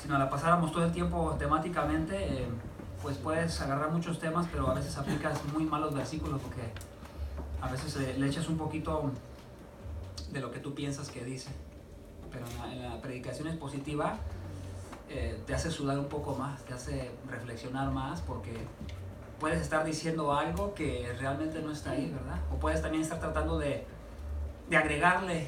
si nos la pasáramos todo el tiempo temáticamente, pues puedes agarrar muchos temas, pero a veces aplicas muy malos versículos porque a veces le echas un poquito de lo que tú piensas que dice. Pero en la predicación expositiva te hace sudar un poco más, te hace reflexionar más, porque puedes estar diciendo algo que realmente no está ahí, ¿verdad? O puedes también estar tratando de agregarle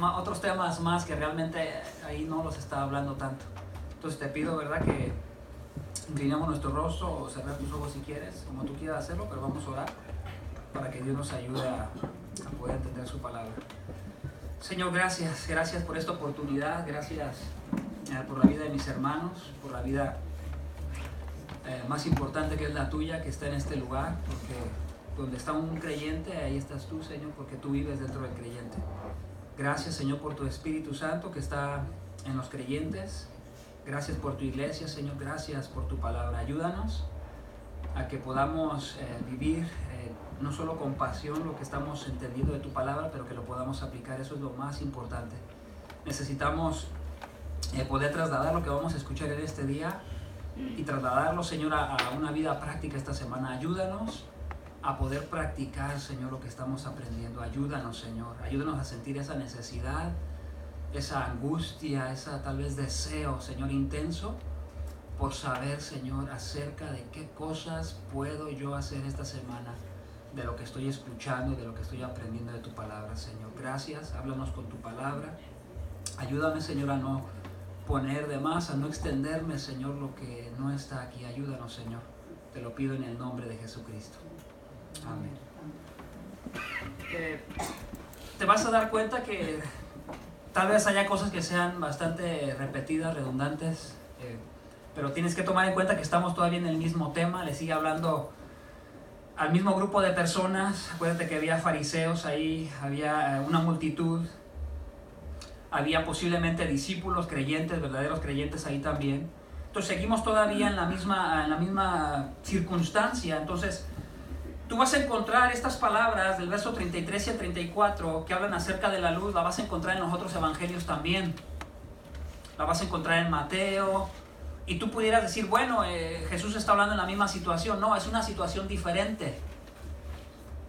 otros temas más que realmente ahí no los está hablando tanto. Entonces te pido, ¿verdad?, que inclinemos nuestro rostro o cerrar tus ojos si quieres, como tú quieras hacerlo, pero vamos a orar para que Dios nos ayude a poder entender su palabra. Señor, gracias por esta oportunidad, gracias por la vida de mis hermanos, por la vida más importante que es la tuya, que está en este lugar, porque donde está un creyente, ahí estás tú, Señor, porque tú vives dentro del creyente. Gracias, Señor, por tu Espíritu Santo que está en los creyentes. Gracias por tu iglesia, Señor, gracias por tu palabra. Ayúdanos a que podamos vivir no solo con pasión lo que estamos entendiendo de tu palabra, pero que lo podamos aplicar. Eso es lo más importante. Necesitamos poder trasladar lo que vamos a escuchar en este día y trasladarlo, Señor, a una vida práctica esta semana. Ayúdanos a poder practicar, Señor, lo que estamos aprendiendo. Ayúdanos, Señor, ayúdanos a sentir esa necesidad, esa angustia, esa tal vez deseo, Señor, intenso por saber, Señor, acerca de qué cosas puedo yo hacer esta semana, de lo que estoy escuchando, de lo que estoy aprendiendo de tu palabra, Señor. Gracias, háblanos con tu palabra. Ayúdame, Señor, a no poner de más, a no extenderme, Señor, lo que no está aquí. Ayúdanos, Señor. Te lo pido en el nombre de Jesucristo. Amén. Te vas a dar cuenta que tal vez haya cosas que sean bastante repetidas, redundantes, pero tienes que tomar en cuenta que estamos todavía en el mismo tema. Le sigue hablando al mismo grupo de personas. Acuérdate que había fariseos ahí, había una multitud, había posiblemente discípulos, creyentes, verdaderos creyentes ahí también. Entonces seguimos todavía en la misma circunstancia. Entonces tú vas a encontrar estas palabras del verso 33 y el 34 que hablan acerca de la luz. La vas a encontrar en los otros evangelios también. La vas a encontrar en Mateo. Y tú pudieras decir, bueno, Jesús está hablando en la misma situación. No, es una situación diferente.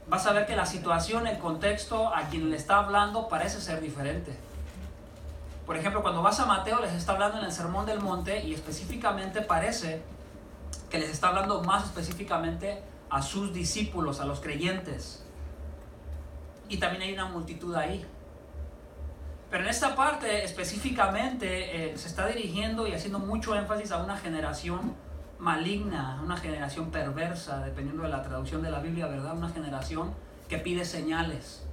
Vas a ver que la situación, el contexto, a quien le está hablando parece ser diferente. Por ejemplo, cuando vas a Mateo, les está hablando en el Sermón del Monte y específicamente parece que les está hablando más específicamente a sus discípulos, a los creyentes. Y también hay una multitud ahí. Pero en esta parte específicamente se está dirigiendo y haciendo mucho énfasis a una generación maligna, una generación perversa, dependiendo de la traducción de la Biblia, ¿verdad? Una generación que pide señales.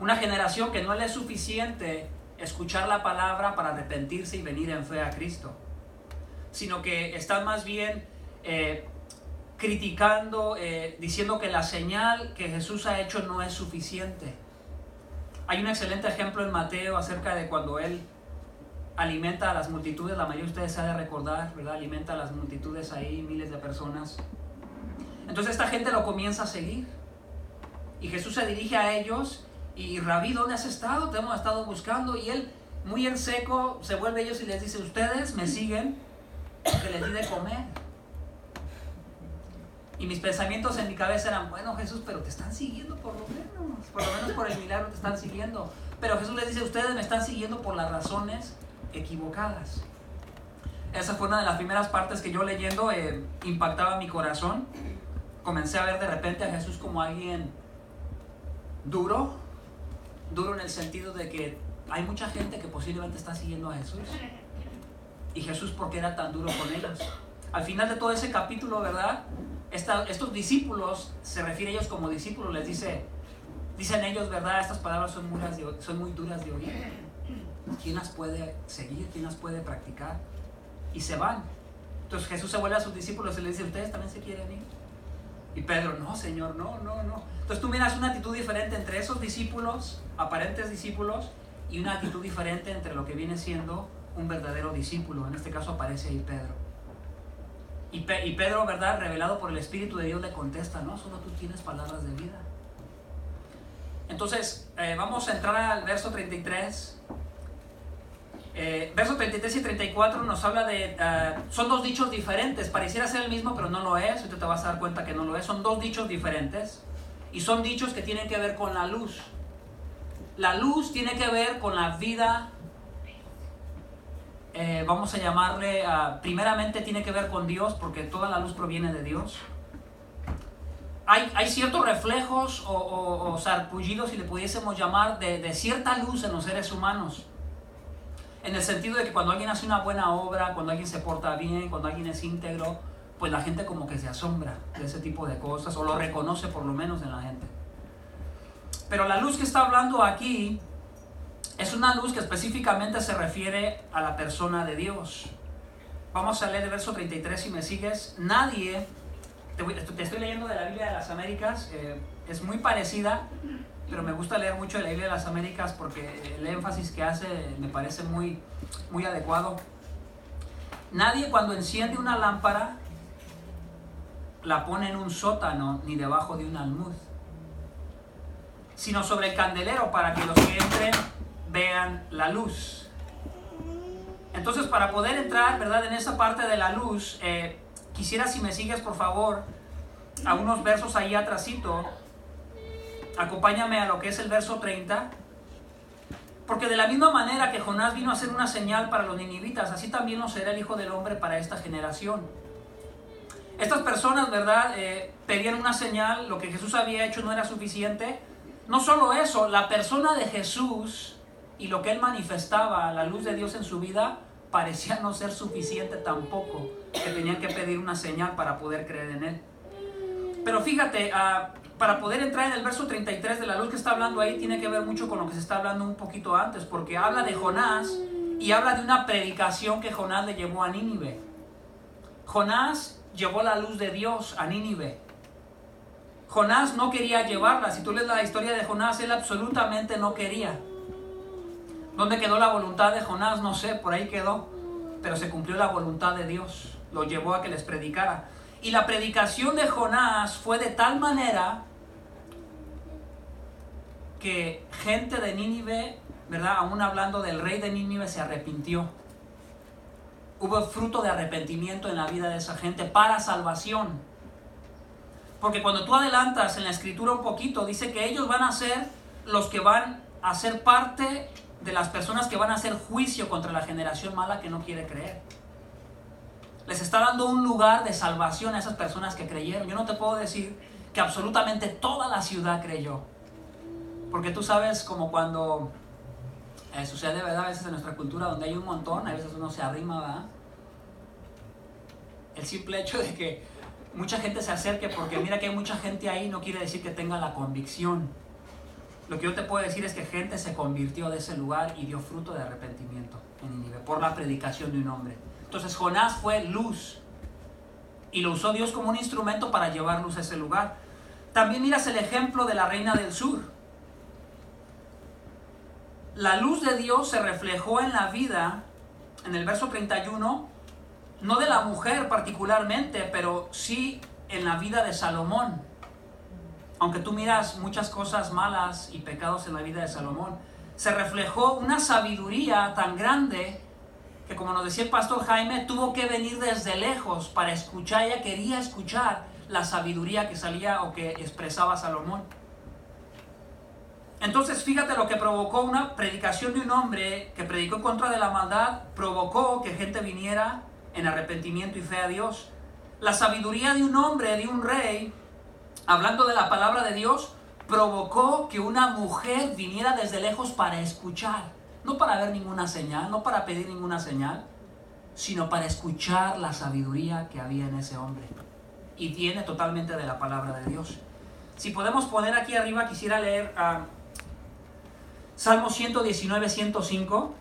Una generación que no le es suficiente escuchar la palabra para arrepentirse y venir en fe a Cristo, sino que están más bien criticando, diciendo que la señal que Jesús ha hecho no es suficiente. Hay un excelente ejemplo en Mateo acerca de cuando Él alimenta a las multitudes. La mayoría de ustedes se ha de recordar, ¿verdad? Alimenta a las multitudes ahí, miles de personas. Entonces esta gente lo comienza a seguir. Y Jesús se dirige a ellos y Rabí, ¿dónde has estado? Te hemos estado buscando. Y Él, muy en seco, se vuelve a ellos y les dice, ustedes me siguen porque les di de comer. Y mis pensamientos en mi cabeza eran, bueno, Jesús, pero te están siguiendo por lo menos por el milagro te están siguiendo. Pero Jesús les dice, ustedes me están siguiendo por las razones equivocadas. Esa fue una de las primeras partes que yo leyendo impactaba mi corazón. Comencé a ver de repente a Jesús como alguien duro en el sentido de que hay mucha gente que posiblemente está siguiendo a Jesús. Y Jesús, ¿por qué era tan duro con ellos? Al final de todo ese capítulo, ¿verdad? Estos discípulos, se refiere a ellos como discípulos, les dicen ellos, ¿verdad? Estas palabras son muy duras de oír. ¿Quién las puede seguir? ¿Quién las puede practicar? Y se van. Entonces Jesús se vuelve a sus discípulos y les dice, ¿ustedes también se quieren ir? Y Pedro, no, Señor, no. Entonces tú miras una actitud diferente entre esos discípulos, aparentes discípulos, y una actitud diferente entre lo que viene siendo un verdadero discípulo. En este caso aparece ahí Pedro. Y Pedro, ¿verdad?, revelado por el Espíritu de Dios, le contesta, no, solo tú tienes palabras de vida. Entonces, vamos a entrar al verso 33. Versos 33 y 34 nos habla de... son dos dichos diferentes. Pareciera ser el mismo, pero no lo es. Ahorita te vas a dar cuenta que no lo es. Son dos dichos diferentes. Y son dichos que tienen que ver con la luz. La luz tiene que ver con la vida... vamos a llamarle... primeramente tiene que ver con Dios, porque toda la luz proviene de Dios. Hay ciertos reflejos o sarpullidos, si le pudiésemos llamar, de cierta luz en los seres humanos. En el sentido de que cuando alguien hace una buena obra, cuando alguien se porta bien, cuando alguien es íntegro, pues la gente como que se asombra de ese tipo de cosas, o lo reconoce por lo menos en la gente. Pero la luz que está hablando aquí es una luz que específicamente se refiere a la persona de Dios. Vamos a leer el verso 33 si me sigues. Nadie, te estoy leyendo de la Biblia de las Américas, es muy parecida, pero me gusta leer mucho de la Biblia de las Américas porque el énfasis que hace me parece muy adecuado. Nadie cuando enciende una lámpara la pone en un sótano ni debajo de un almud, sino sobre el candelero para que los que entren vean la luz. Entonces, para poder entrar, ¿verdad?, en esa parte de la luz, quisiera, si me sigues por favor, a unos versos ahí atrásito. Acompáñame a lo que es el verso 30. Porque de la misma manera que Jonás vino a ser una señal para los ninivitas, así también lo será el Hijo del Hombre para esta generación. Estas personas, ¿verdad?, pedían una señal. Lo que Jesús había hecho no era suficiente. No solo eso, la persona de Jesús y lo que Él manifestaba, la luz de Dios en su vida, parecía no ser suficiente tampoco, que tenían que pedir una señal para poder creer en Él. Pero fíjate, para poder entrar en el verso 33 de la luz que está hablando ahí, tiene que ver mucho con lo que se está hablando un poquito antes, porque habla de Jonás y habla de una predicación que Jonás le llevó a Nínive. Jonás llevó la luz de Dios a Nínive. Jonás no quería llevarla. Si tú lees la historia de Jonás, él absolutamente no quería. ¿Dónde quedó la voluntad de Jonás? No sé, por ahí quedó. Pero se cumplió la voluntad de Dios. Lo llevó a que les predicara. Y la predicación de Jonás fue de tal manera que gente de Nínive, ¿verdad?, aún hablando del rey de Nínive, se arrepintió. Hubo fruto de arrepentimiento en la vida de esa gente para salvación. Porque cuando tú adelantas en la escritura un poquito, dice que ellos van a ser los que van a ser parte de las personas que van a hacer juicio contra la generación mala que no quiere creer. Les está dando un lugar de salvación a esas personas que creyeron. Yo no te puedo decir que absolutamente toda la ciudad creyó. Porque tú sabes, como cuando sucede, ¿verdad?, a veces en nuestra cultura donde hay un montón, a veces uno se arrima, ¿verdad? El simple hecho de que mucha gente se acerque porque mira que hay mucha gente ahí no quiere decir que tenga la convicción. Lo que yo te puedo decir es que gente se convirtió de ese lugar y dio fruto de arrepentimiento en Nínive por la predicación de un hombre. Entonces Jonás fue luz y lo usó Dios como un instrumento para llevar luz a ese lugar. También miras el ejemplo de la reina del sur. La luz de Dios se reflejó en la vida, en el verso 31, no de la mujer particularmente, pero sí en la vida de Salomón. Aunque tú miras muchas cosas malas y pecados en la vida de Salomón, se reflejó una sabiduría tan grande que, como nos decía el pastor Jaime, tuvo que venir desde lejos para escuchar. Ella quería escuchar la sabiduría que salía o que expresaba Salomón. Entonces fíjate lo que provocó una predicación de un hombre que predicó en contra de la maldad, provocó que gente viniera en arrepentimiento y fe a Dios. La sabiduría de un hombre, de un rey, hablando de la palabra de Dios, provocó que una mujer viniera desde lejos para escuchar, no para ver ninguna señal, no para pedir ninguna señal, sino para escuchar la sabiduría que había en ese hombre. Y viene totalmente de la palabra de Dios. Si podemos poner aquí arriba, quisiera leer Salmo 119, 105.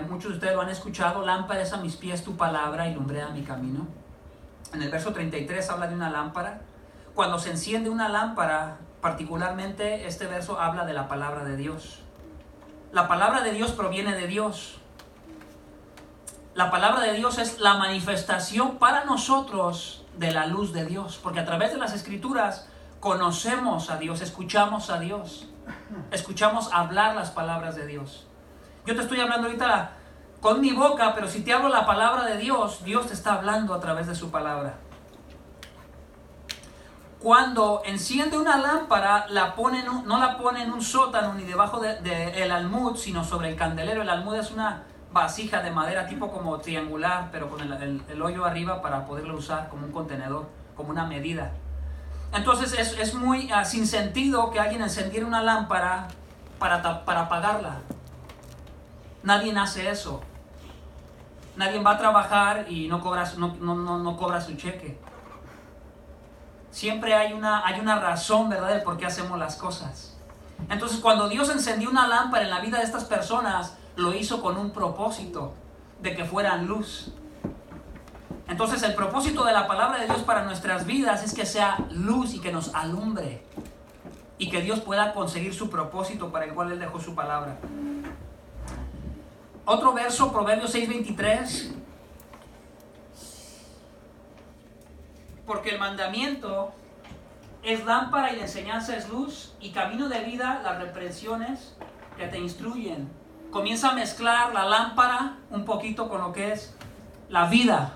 Muchos de ustedes lo han escuchado. Lámpara es a mis pies tu palabra y lumbrera mi camino. En el verso 33 habla de una lámpara. Cuando se enciende una lámpara, particularmente este verso habla de la palabra de Dios. La palabra de Dios proviene de Dios. La palabra de Dios es la manifestación para nosotros de la luz de Dios. Porque a través de las Escrituras conocemos a Dios, escuchamos a Dios. Escuchamos hablar las palabras de Dios. Yo te estoy hablando ahorita con mi boca, pero si te hablo la palabra de Dios, Dios te está hablando a través de su palabra. Cuando enciende una lámpara, no la pone en un sótano ni debajo del almud, sino sobre el candelero. El almud es una vasija de madera tipo como triangular, pero con el hoyo arriba para poderlo usar como un contenedor, como una medida. Entonces es muy sin sentido que alguien encendiera una lámpara para apagarla. Nadie hace eso. Nadie va a trabajar y no cobra su cheque. Siempre hay una razón, ¿verdad?, de por qué hacemos las cosas. Entonces, cuando Dios encendió una lámpara en la vida de estas personas, lo hizo con un propósito, de que fueran luz. Entonces, el propósito de la palabra de Dios para nuestras vidas es que sea luz y que nos alumbre. Y que Dios pueda conseguir su propósito para el cual Él dejó su palabra. Otro verso, Proverbios 6:23. Porque el mandamiento es lámpara y la enseñanza es luz, y camino de vida las reprensiones que te instruyen. Comienza a mezclar la lámpara un poquito con lo que es la vida.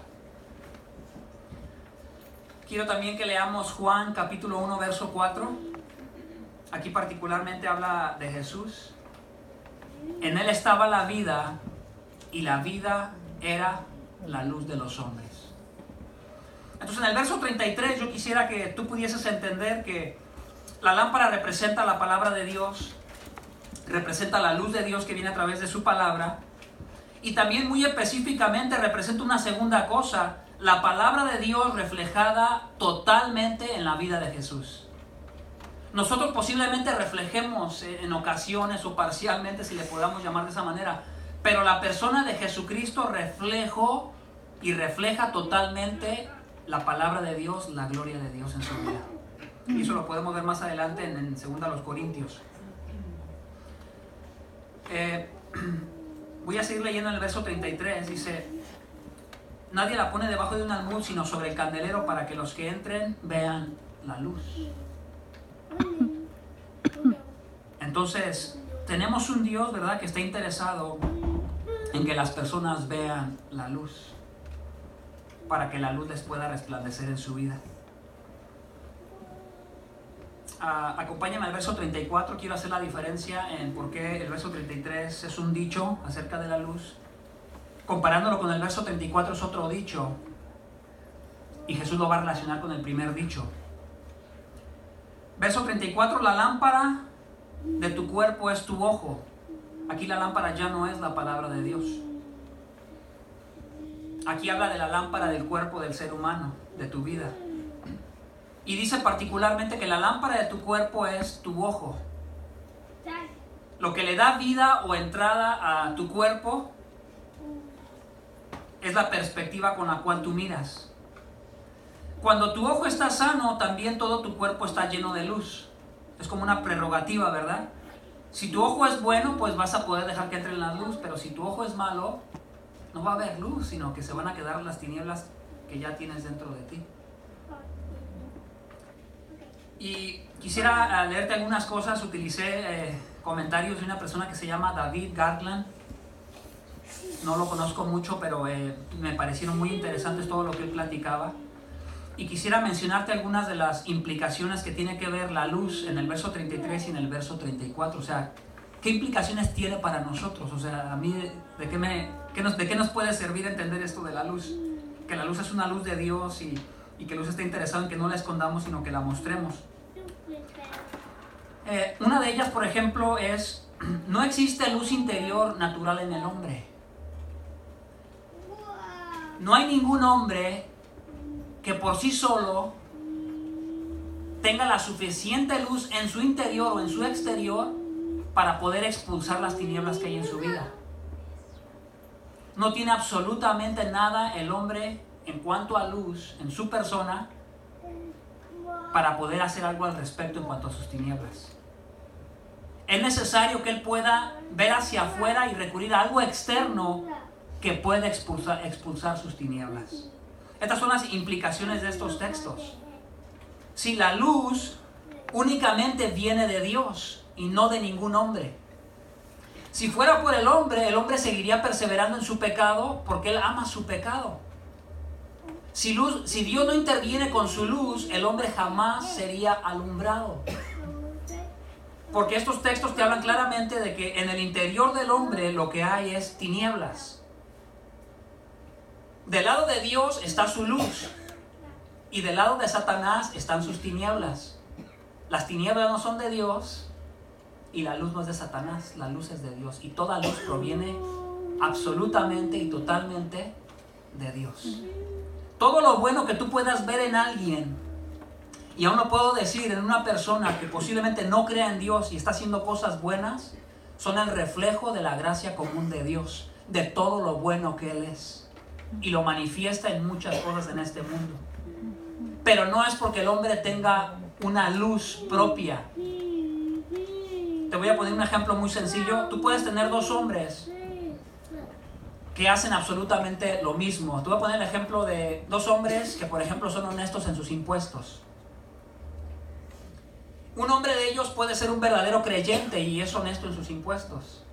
Quiero también que leamos Juan capítulo 1, verso 4. Aquí particularmente habla de Jesús. En Él estaba la vida, y la vida era la luz de los hombres. Entonces, en el verso 33 yo quisiera que tú pudieses entender que la lámpara representa la palabra de Dios, representa la luz de Dios que viene a través de su palabra, y también muy específicamente representa una segunda cosa, la palabra de Dios reflejada totalmente en la vida de Jesús. Nosotros posiblemente reflejemos en ocasiones o parcialmente, si le podamos llamar de esa manera, pero la persona de Jesucristo reflejó y refleja totalmente la palabra de Dios, la gloria de Dios en su vida. Y eso lo podemos ver más adelante en 2 Corintios. Voy a seguir leyendo en el verso 33. Dice: nadie la pone debajo de un almud, sino sobre el candelero, para que los que entren vean la luz. Entonces, tenemos un Dios, ¿verdad?, que está interesado en que las personas vean la luz, para que la luz les pueda resplandecer en su vida. Acompáñame al verso 34. Quiero hacer la diferencia en por qué el verso 33 es un dicho acerca de la luz. Comparándolo con el verso 34 es otro dicho, y Jesús lo va a relacionar con el primer dicho. Verso 34, la lámpara de tu cuerpo es tu ojo. Aquí la lámpara ya no es la palabra de Dios. Aquí habla de la lámpara del cuerpo del ser humano, de tu vida. Y dice particularmente que la lámpara de tu cuerpo es tu ojo. Lo que le da vida o entrada a tu cuerpo es la perspectiva con la cual tú miras. Cuando tu ojo está sano, también todo tu cuerpo está lleno de luz. Es como una prerrogativa, ¿verdad? Si tu ojo es bueno, pues vas a poder dejar que entre en la luz, pero si tu ojo es malo, no va a haber luz, sino que se van a quedar las tinieblas que ya tienes dentro de ti. Y quisiera leerte algunas cosas. Utilicé comentarios de una persona que se llama David Garland. No lo conozco mucho, pero me parecieron muy interesantes todo lo que él platicaba. Y quisiera mencionarte algunas de las implicaciones que tiene que ver la luz en el verso 33 y en el verso 34. O sea, ¿qué implicaciones tiene para nosotros? O sea, a mí, ¿de qué nos puede servir entender esto de la luz? Que la luz es una luz de Dios y que Luz está interesado en que no la escondamos, sino que la mostremos. Una de ellas, por ejemplo, es: no existe luz interior natural en el hombre. No hay ningún hombre que por sí solo tenga la suficiente luz en su interior o en su exterior para poder expulsar las tinieblas que hay en su vida. No tiene absolutamente nada el hombre en cuanto a luz en su persona para poder hacer algo al respecto en cuanto a sus tinieblas. Es necesario que él pueda ver hacia afuera y recurrir a algo externo que pueda expulsar sus tinieblas. Estas son las implicaciones de estos textos. Si la luz únicamente viene de Dios y no de ningún hombre, Si fuera por el hombre seguiría perseverando en su pecado porque él ama su pecado. Si Dios no interviene con su luz, el hombre jamás sería alumbrado. Porque estos textos te hablan claramente de que en el interior del hombre lo que hay es tinieblas. Del lado de Dios está su luz y del lado de Satanás están sus tinieblas. Las tinieblas no son de Dios y la luz no es de Satanás, la luz es de Dios. Y toda luz proviene absolutamente y totalmente de Dios. Todo lo bueno que tú puedas ver en alguien, y aún no puedo decir en una persona que posiblemente no crea en Dios y está haciendo cosas buenas, son el reflejo de la gracia común de Dios, de todo lo bueno que Él es. Y lo manifiesta en muchas cosas en este mundo. Pero no es porque el hombre tenga una luz propia. Te voy a poner un ejemplo muy sencillo. Tú puedes tener dos hombres que hacen absolutamente lo mismo. Te voy a poner el ejemplo de dos hombres que, por ejemplo, son honestos en sus impuestos. Un hombre de ellos puede ser un verdadero creyente y es honesto en sus impuestos.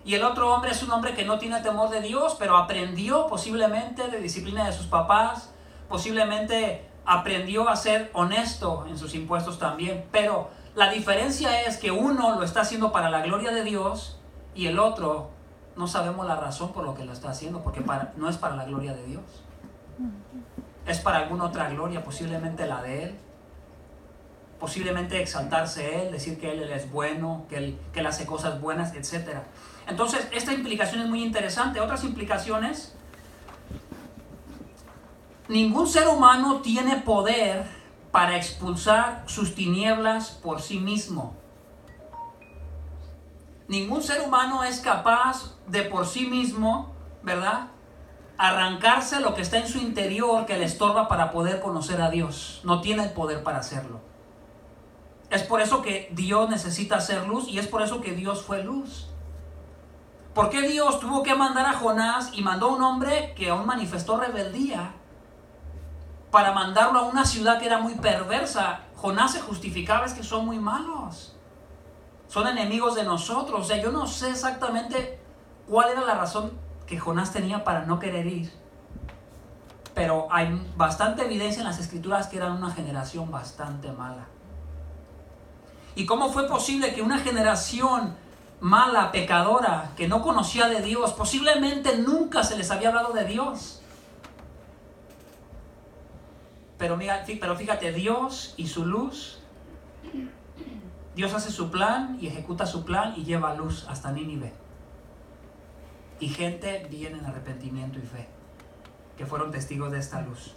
Y el otro hombre es un hombre que no tiene temor de Dios, pero aprendió posiblemente de disciplina de sus papás, posiblemente aprendió a ser honesto en sus impuestos también. Pero la diferencia es que uno lo está haciendo para la gloria de Dios y el otro no sabemos la razón por lo que lo está haciendo, porque no es para la gloria de Dios. Es para alguna otra gloria, posiblemente la de Él. Posiblemente exaltarse Él, decir que Él es bueno, que Él hace cosas buenas, etc. Entonces, esta implicación es muy interesante. Otras implicaciones: ningún ser humano tiene poder para expulsar sus tinieblas por sí mismo. Ningún ser humano es capaz de por sí mismo, ¿verdad?, arrancarse lo que está en su interior que le estorba para poder conocer a Dios. No tiene el poder para hacerlo. Es por eso que Dios necesita ser luz y es por eso que Dios fue luz. ¿Por qué Dios tuvo que mandar a Jonás y mandó a un hombre que aún manifestó rebeldía para mandarlo a una ciudad que era muy perversa? Jonás se justificaba: es que son muy malos, son enemigos de nosotros. O sea, yo no sé exactamente cuál era la razón que Jonás tenía para no querer ir, pero hay bastante evidencia en las escrituras que eran una generación bastante mala. ¿Y cómo fue posible que una generación mala, pecadora, que no conocía de Dios, posiblemente nunca se les había hablado de Dios? Pero fíjate, Dios y su luz, Dios hace su plan y ejecuta su plan y lleva luz hasta Nínive. Y gente viene en arrepentimiento y fe, que fueron testigos de esta luz.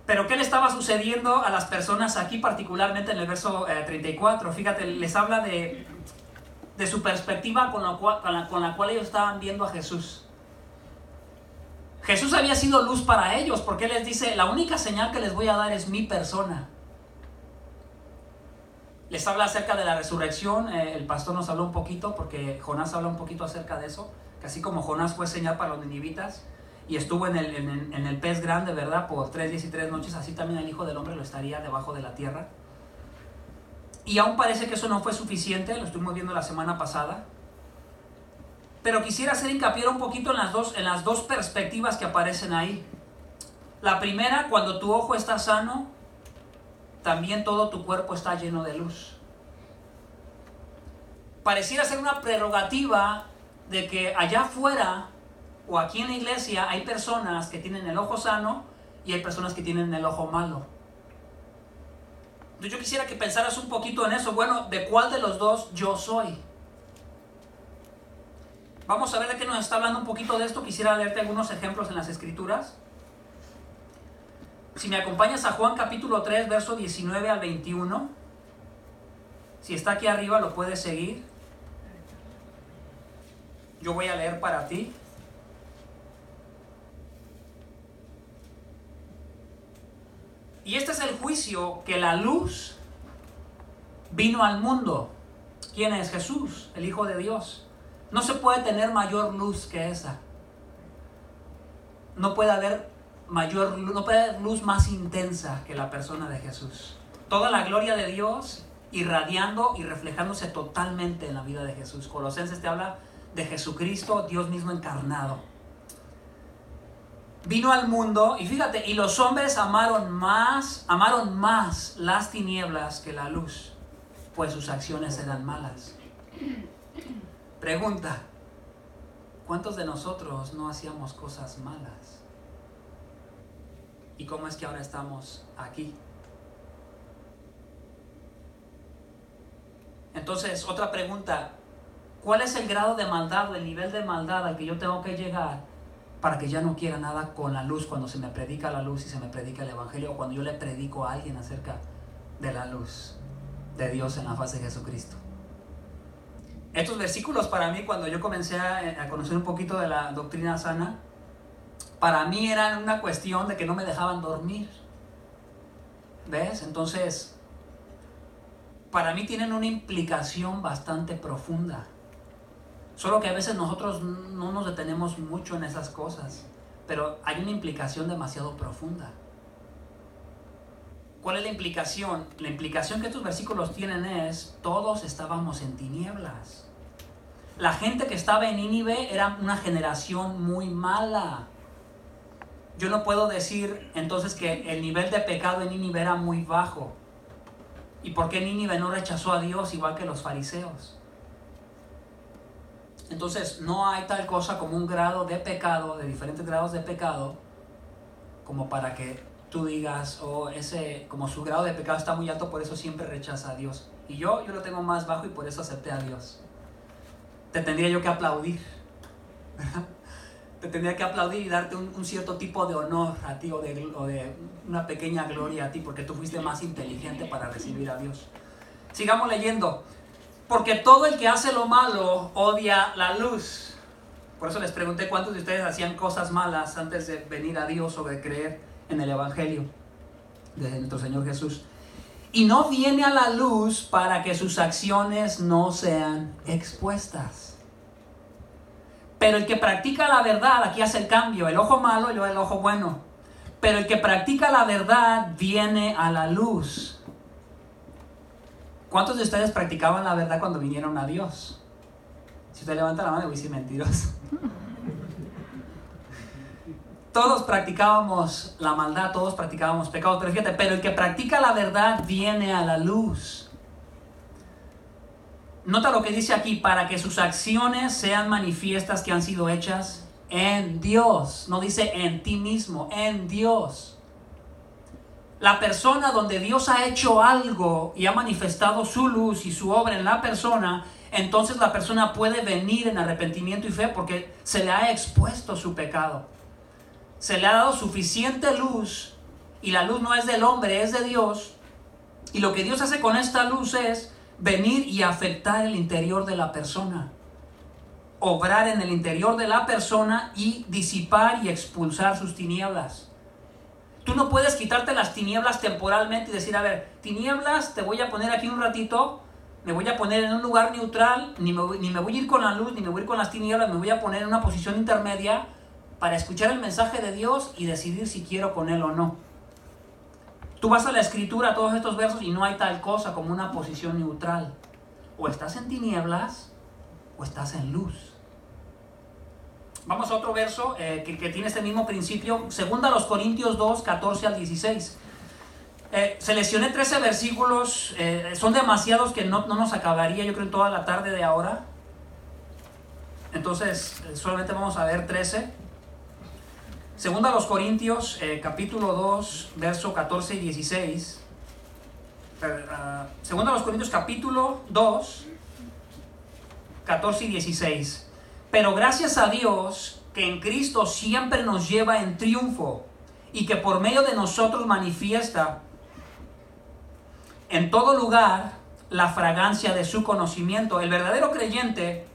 Pero ¿qué le estaba sucediendo a las personas aquí, particularmente en el verso 34? Fíjate, les habla de su perspectiva con la cual ellos estaban viendo a Jesús. Jesús había sido luz para ellos, porque Él les dice: la única señal que les voy a dar es mi persona. Les habla acerca de la resurrección. El pastor nos habló un poquito, porque Jonás habla un poquito acerca de eso, que así como Jonás fue señal para los ninivitas y estuvo en el pez grande, ¿verdad?, por 3 días y 3 noches, así también el Hijo del Hombre lo estaría debajo de la tierra. Y aún parece que eso no fue suficiente, lo estuvimos viendo la semana pasada. Pero quisiera hacer hincapié un poquito en las dos perspectivas que aparecen ahí. La primera: cuando tu ojo está sano, también todo tu cuerpo está lleno de luz. Pareciera ser una prerrogativa de que allá afuera o aquí en la iglesia hay personas que tienen el ojo sano y hay personas que tienen el ojo malo. Entonces yo quisiera que pensaras un poquito en eso. Bueno, ¿de cuál de los dos yo soy? Vamos a ver de qué nos está hablando un poquito de esto. Quisiera leerte algunos ejemplos en las escrituras. Si me acompañas a Juan capítulo 3, verso 19 al 21. Si está aquí arriba lo puedes seguir. Yo voy a leer para ti. Y este es el juicio: que la luz vino al mundo. ¿Quién es? Jesús, el Hijo de Dios. No se puede tener mayor luz que esa. No puede haber luz más intensa que la persona de Jesús. Toda la gloria de Dios irradiando y reflejándose totalmente en la vida de Jesús. Colosenses te habla de Jesucristo, Dios mismo encarnado. Vino al mundo y fíjate, y los hombres amaron más las tinieblas que la luz, pues sus acciones eran malas. Pregunta, ¿cuántos de nosotros no hacíamos cosas malas? ¿Y cómo es que ahora estamos aquí? Entonces, otra pregunta, ¿cuál es el grado de maldad, el nivel de maldad al que yo tengo que llegar para que ya no quiera nada con la luz cuando se me predica la luz y se me predica el evangelio, o cuando yo le predico a alguien acerca de la luz de Dios en la faz de Jesucristo? Estos versículos para mí, cuando yo comencé a conocer un poquito de la doctrina sana, para mí eran una cuestión de que no me dejaban dormir. ¿Ves? Entonces, para mí tienen una implicación bastante profunda. Solo que a veces nosotros no nos detenemos mucho en esas cosas, pero hay una implicación demasiado profunda. ¿Cuál es la implicación? La implicación que estos versículos tienen es: todos estábamos en tinieblas. La gente que estaba en Nínive era una generación muy mala. Yo no puedo decir entonces que el nivel de pecado en Nínive era muy bajo. ¿Y por qué Nínive no rechazó a Dios igual que los fariseos? Entonces, no hay tal cosa como un grado de pecado, de diferentes grados de pecado, como para que tú digas, como su grado de pecado está muy alto, por eso siempre rechaza a Dios. Y yo lo tengo más bajo y por eso acepté a Dios. Te tendría yo que aplaudir, ¿verdad? Te tendría que aplaudir y darte un cierto tipo de honor a ti, o de una pequeña gloria a ti, porque tú fuiste más inteligente para recibir a Dios. Sigamos leyendo. Porque todo el que hace lo malo odia la luz. Por eso les pregunté cuántos de ustedes hacían cosas malas antes de venir a Dios o de creer en el Evangelio de nuestro Señor Jesús. Y no viene a la luz para que sus acciones no sean expuestas. Pero el que practica la verdad, aquí hace el cambio, el ojo malo y luego el ojo bueno. Pero el que practica la verdad viene a la luz. ¿Cuántos de ustedes practicaban la verdad cuando vinieron a Dios? Si usted levanta la mano, voy a decir mentiroso. Todos practicábamos la maldad, todos practicábamos pecados, pero fíjate, pero el que practica la verdad viene a la luz. Nota lo que dice aquí: para que sus acciones sean manifiestas que han sido hechas en Dios. No dice en ti mismo, en Dios. La persona donde Dios ha hecho algo y ha manifestado su luz y su obra en la persona, entonces la persona puede venir en arrepentimiento y fe porque se le ha expuesto su pecado. Se le ha dado suficiente luz, y la luz no es del hombre, es de Dios. Y lo que Dios hace con esta luz es venir y afectar el interior de la persona. Obrar en el interior de la persona y disipar y expulsar sus tinieblas. Tú no puedes quitarte las tinieblas temporalmente y decir, a ver, tinieblas, te voy a poner aquí un ratito, me voy a poner en un lugar neutral, ni me voy a ir con la luz, ni me voy a ir con las tinieblas, me voy a poner en una posición intermedia para escuchar el mensaje de Dios y decidir si quiero con él o no. Tú vas a la Escritura, a todos estos versos, y no hay tal cosa como una posición neutral. O estás en tinieblas o estás en luz. Vamos a otro verso que tiene este mismo principio. 2 Corintios 2, 14 al 16. Seleccioné 13 versículos. Son demasiados que no nos acabaría, yo creo, en toda la tarde de ahora. Entonces, solamente vamos a ver 13. 2 Corintios, capítulo 2, verso 14 y 16. 2 Corintios, capítulo 2, 14 y 16. Pero gracias a Dios que en Cristo siempre nos lleva en triunfo y que por medio de nosotros manifiesta en todo lugar la fragancia de su conocimiento. El verdadero creyente,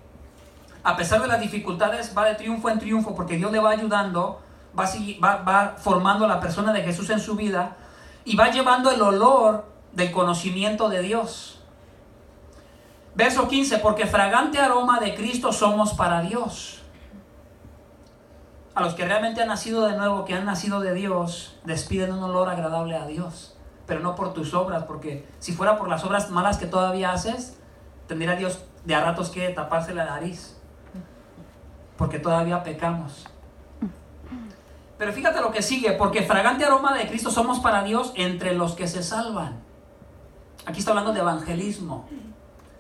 a pesar de las dificultades, va de triunfo en triunfo porque Dios le va ayudando, va formando a la persona de Jesús en su vida y va llevando el olor del conocimiento de Dios. Verso 15, porque fragante aroma de Cristo somos para Dios. A los que realmente han nacido de nuevo, que han nacido de Dios, despiden un olor agradable a Dios. pero no por tus obras, porque si fuera por las obras malas que todavía haces, tendría Dios de a ratos que taparse la nariz, porque todavía pecamos. Pero fíjate lo que sigue, porque fragante aroma de Cristo somos para Dios entre los que se salvan. Aquí está hablando de evangelismo.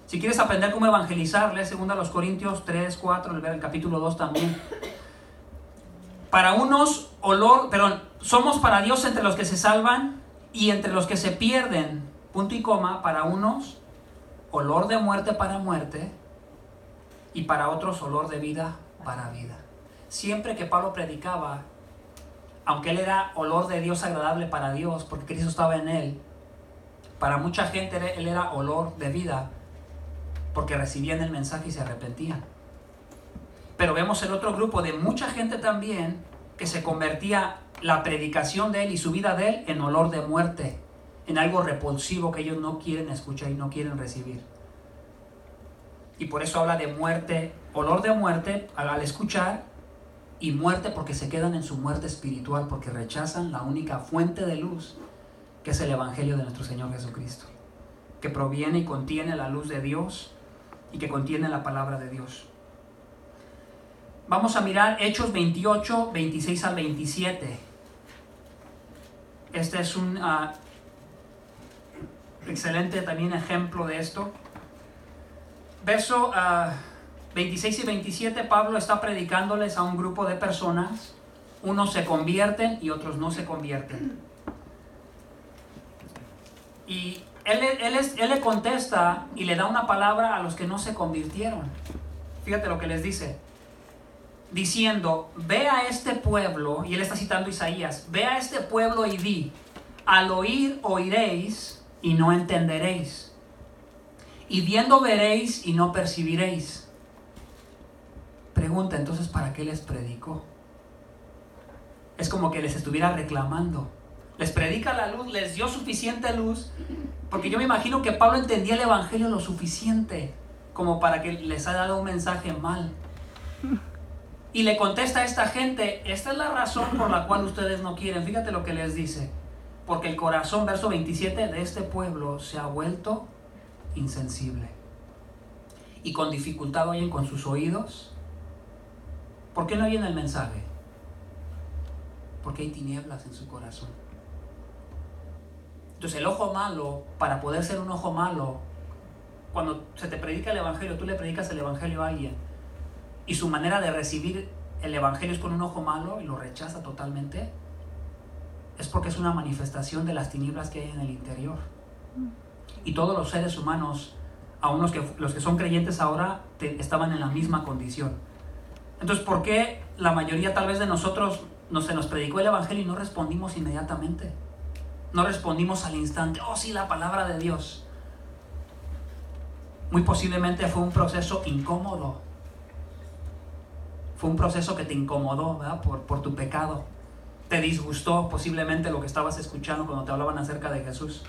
Si quieres aprender cómo evangelizar, lee 2 Corintios 3, 4, el capítulo 2 también. Para unos somos para Dios entre los que se salvan y entre los que se pierden, punto y coma, para unos olor de muerte para muerte y para otros olor de vida para vida. Siempre que Pablo predicaba, aunque él era olor de Dios agradable para Dios, porque Cristo estaba en él, para mucha gente él era olor de vida, porque recibían el mensaje y se arrepentían. Pero vemos el otro grupo de mucha gente también que se convertía la predicación de él y su vida de él en olor de muerte, en algo repulsivo que ellos no quieren escuchar y no quieren recibir. Y por eso habla de muerte, olor de muerte al escuchar, y muerte porque se quedan en su muerte espiritual, porque rechazan la única fuente de luz, que es el Evangelio de nuestro Señor Jesucristo, que proviene y contiene la luz de Dios y que contiene la palabra de Dios. Vamos a mirar Hechos 28, 26 al 27. Este es un excelente también ejemplo de esto. Verso 26 y 27, Pablo está predicándoles a un grupo de personas. Unos se convierten y otros no se convierten. Y él le contesta y le da una palabra a los que no se convirtieron. Fíjate lo que les dice. Diciendo, ve a este pueblo, y él está citando Isaías, ve a este pueblo y di, al oír oiréis y no entenderéis, y viendo veréis y no percibiréis. Pregunta, entonces, ¿para qué les predicó? Es como que les estuviera reclamando. Les predica la luz, les dio suficiente luz, porque yo me imagino que Pablo entendía el evangelio lo suficiente como para que les haya dado un mensaje mal. Y le contesta a esta gente, esta es la razón por la cual ustedes no quieren. Fíjate lo que les dice. Porque el corazón, verso 27, de este pueblo se ha vuelto insensible. Y con dificultad oyen con sus oídos. ¿Por qué no oyen el mensaje? Porque hay tinieblas en su corazón. Entonces el ojo malo, para poder ser un ojo malo, cuando se te predica el evangelio, tú le predicas el evangelio a alguien, y su manera de recibir el evangelio es con un ojo malo y lo rechaza totalmente, es porque es una manifestación de las tinieblas que hay en el interior. Y todos los seres humanos, aún los que son creyentes ahora, estaban en la misma condición. Entonces, ¿por qué la mayoría tal vez de nosotros se nos predicó el evangelio y no respondimos inmediatamente? No respondimos al instante, oh sí, la palabra de Dios. Muy posiblemente fue un proceso incómodo. Fue un proceso que te incomodó, ¿verdad? Por tu pecado. Te disgustó posiblemente lo que estabas escuchando cuando te hablaban acerca de Jesús.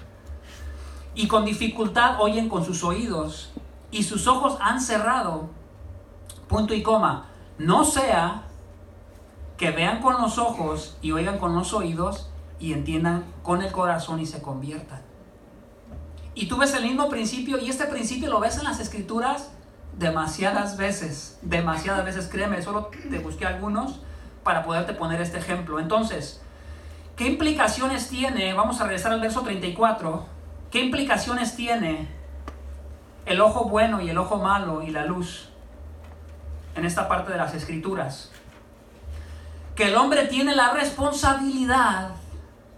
Y con dificultad oyen con sus oídos y sus ojos han cerrado, punto y coma. No sea que vean con los ojos y oigan con los oídos y entiendan con el corazón y se conviertan. Y tú ves el mismo principio, y este principio lo ves en las Escrituras demasiadas veces, créeme, solo te busqué algunos para poderte poner este ejemplo. Entonces, ¿qué implicaciones tiene? Vamos a regresar al verso 34. ¿Qué implicaciones tiene el ojo bueno y el ojo malo y la luz en esta parte de las Escrituras? Que el hombre tiene la responsabilidad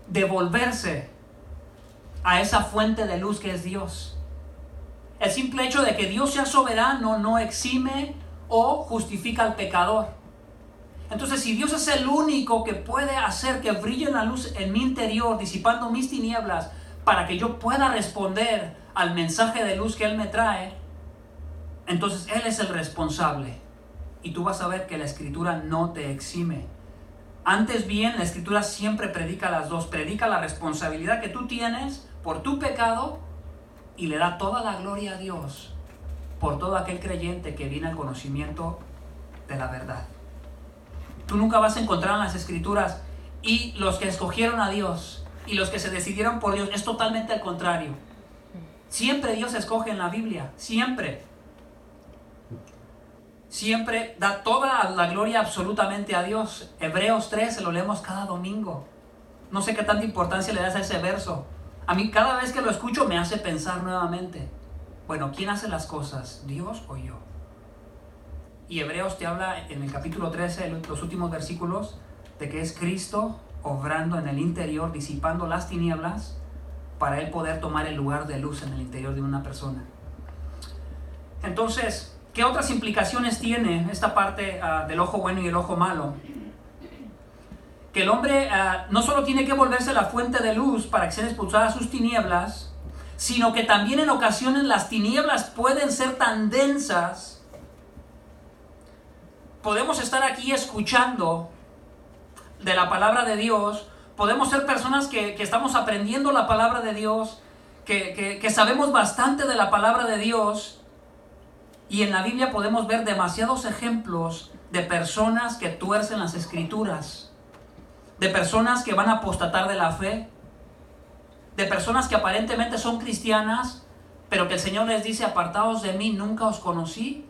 de volverse a esa fuente de luz que es Dios. El simple hecho de que Dios sea soberano no exime o justifica al pecador. Entonces, si Dios es el único que puede hacer que brille la luz en mi interior, disipando mis tinieblas, para que yo pueda responder al mensaje de luz que Él me trae, entonces Él es el responsable. Y tú vas a ver que la Escritura no te exime. Antes bien, la Escritura siempre predica las dos. Predica la responsabilidad que tú tienes por tu pecado, y le da toda la gloria a Dios por todo aquel creyente que viene al conocimiento de la verdad. Tú nunca vas a encontrar en las Escrituras, y los que escogieron a Dios, y los que se decidieron por Dios. Es totalmente al contrario. Siempre Dios escoge en la Biblia, siempre. Siempre da toda la gloria absolutamente a Dios. Hebreos 3 se lo leemos cada domingo. No sé qué tanta importancia le das a ese verso. A mí cada vez que lo escucho me hace pensar nuevamente. Bueno, ¿quién hace las cosas? ¿Dios o yo? Y Hebreos te habla en el capítulo 13, los últimos versículos, de que es Cristo obrando en el interior, disipando las tinieblas, para Él poder tomar el lugar de luz en el interior de una persona. Entonces, ¿qué otras implicaciones tiene esta parte del ojo bueno y el ojo malo? Que el hombre no solo tiene que volverse la fuente de luz para que sean expulsadas sus tinieblas, sino que también en ocasiones las tinieblas pueden ser tan densas. Podemos estar aquí escuchando de la palabra de Dios, podemos ser personas que estamos aprendiendo la palabra de Dios, que sabemos bastante de la palabra de Dios, y en la Biblia podemos ver demasiados ejemplos de personas que tuercen las escrituras, de personas que van a apostatar de la fe, de personas que aparentemente son cristianas, pero que el Señor les dice: apartaos de mí, nunca os conocí.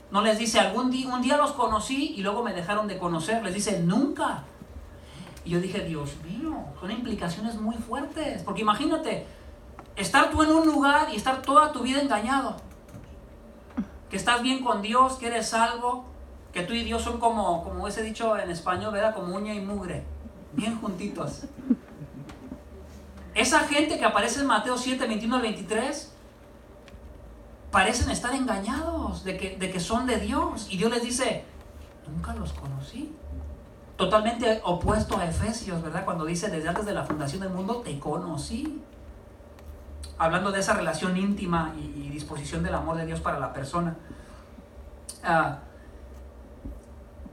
No les dice un día los conocí y luego me dejaron de conocer. Les dice nunca. Y yo dije, Dios mío, son implicaciones muy fuertes. Porque imagínate, estar tú en un lugar y estar toda tu vida engañado. Que estás bien con Dios, que eres salvo, que tú y Dios son como ese dicho en español, ¿verdad? Como uña y mugre, bien juntitos. Esa gente que aparece en Mateo 7, 21 al 23, parecen estar engañados de que son de Dios. Y Dios les dice, nunca los conocí. Totalmente opuesto a Efesios, ¿verdad? Cuando dice, desde antes de la fundación del mundo te conocí. Hablando de esa relación íntima y disposición del amor de Dios para la persona.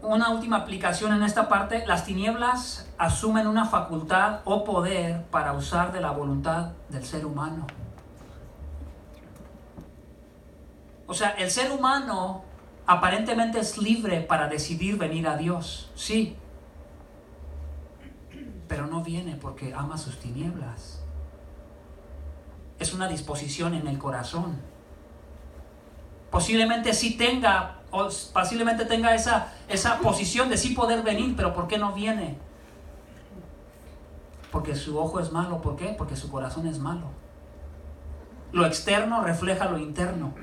Una última aplicación en esta parte: las tinieblas asumen una facultad o poder para usar de la voluntad del ser humano. O sea, el ser humano aparentemente es libre para decidir venir a Dios, sí, pero no viene porque ama sus tinieblas. Es una disposición en el corazón. Posiblemente sí tenga, o posiblemente tenga esa posición de sí poder venir, pero ¿por qué no viene? Porque su ojo es malo. ¿Por qué? Porque su corazón es malo. Lo externo refleja lo interno.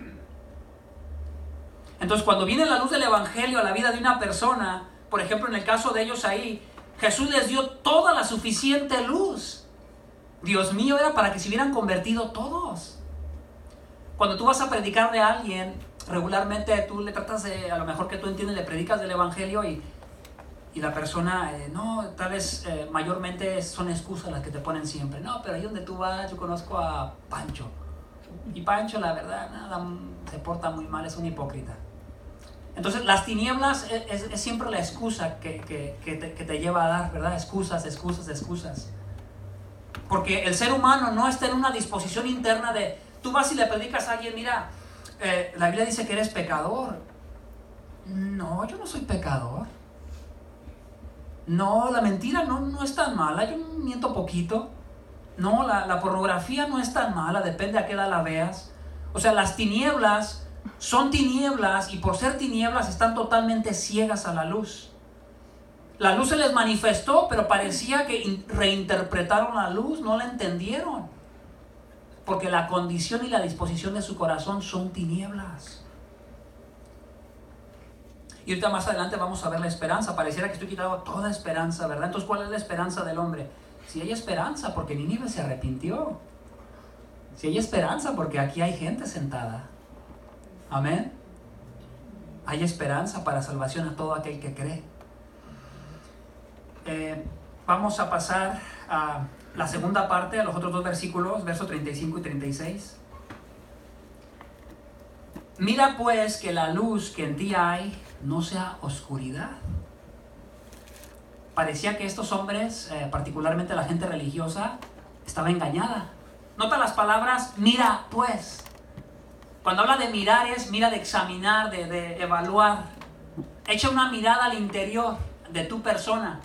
Entonces, cuando viene la luz del Evangelio a la vida de una persona, por ejemplo, en el caso de ellos ahí, Jesús les dio toda la suficiente luz. Dios mío, era para que se hubieran convertido todos. Cuando tú vas a predicarle a alguien, regularmente tú le tratas de, a lo mejor que tú entiendes, le predicas del Evangelio y la persona, no, tal vez mayormente son excusas las que te ponen siempre. No, pero ahí donde tú vas, yo conozco a Pancho. Y Pancho, la verdad, nada, se porta muy mal, es un hipócrita. Entonces, las tinieblas es siempre la excusa que te lleva a dar, ¿verdad? Excusas. Porque el ser humano no está en una disposición interna de... Tú vas y le predicas a alguien, mira, la Biblia dice que eres pecador. No, yo no soy pecador. No, la mentira no es tan mala, yo miento poquito. No, la pornografía no es tan mala, depende a qué edad la veas. O sea, las tinieblas son tinieblas y por ser tinieblas están totalmente ciegas a la luz. La luz se les manifestó, pero parecía que reinterpretaron la luz, no la entendieron. Porque la condición y la disposición de su corazón son tinieblas. Y ahorita más adelante vamos a ver la esperanza. Pareciera que estoy quitando toda esperanza, ¿verdad? Entonces, ¿cuál es la esperanza del hombre? Si hay esperanza, porque Nínive se arrepintió. Si hay esperanza, porque aquí hay gente sentada. Amén. Hay esperanza para salvación a todo aquel que cree. Vamos a pasar a la segunda parte, a los otros dos versículos, versos 35 y 36. Mira pues que la luz que en ti hay no sea oscuridad. Parecía que estos hombres, particularmente la gente religiosa, estaba engañada. Nota las palabras, mira pues. Cuando habla de mirar es mira de examinar, de evaluar. Echa una mirada al interior de tu persona.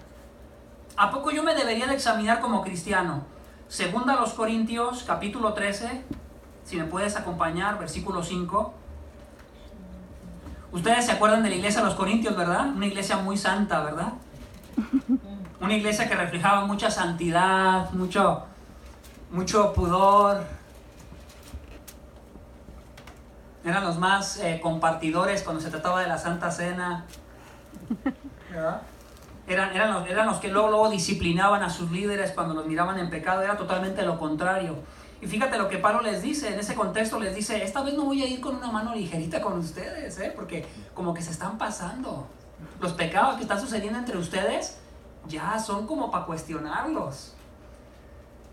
¿A poco yo me debería de examinar como cristiano? Segunda a los Corintios, capítulo 13, si me puedes acompañar, versículo 5. Ustedes se acuerdan de la iglesia de los Corintios, ¿verdad? Una iglesia muy santa, ¿verdad? Una iglesia que reflejaba mucha santidad, mucho pudor. Eran los más compartidores cuando se trataba de la Santa Cena, ¿verdad? Eran los que luego disciplinaban a sus líderes cuando los miraban en pecado. Era totalmente lo contrario. Y fíjate lo que Pablo les dice, en ese contexto les dice, esta vez no voy a ir con una mano ligerita con ustedes, porque como que se están pasando. Los pecados que están sucediendo entre ustedes ya son como para cuestionarlos.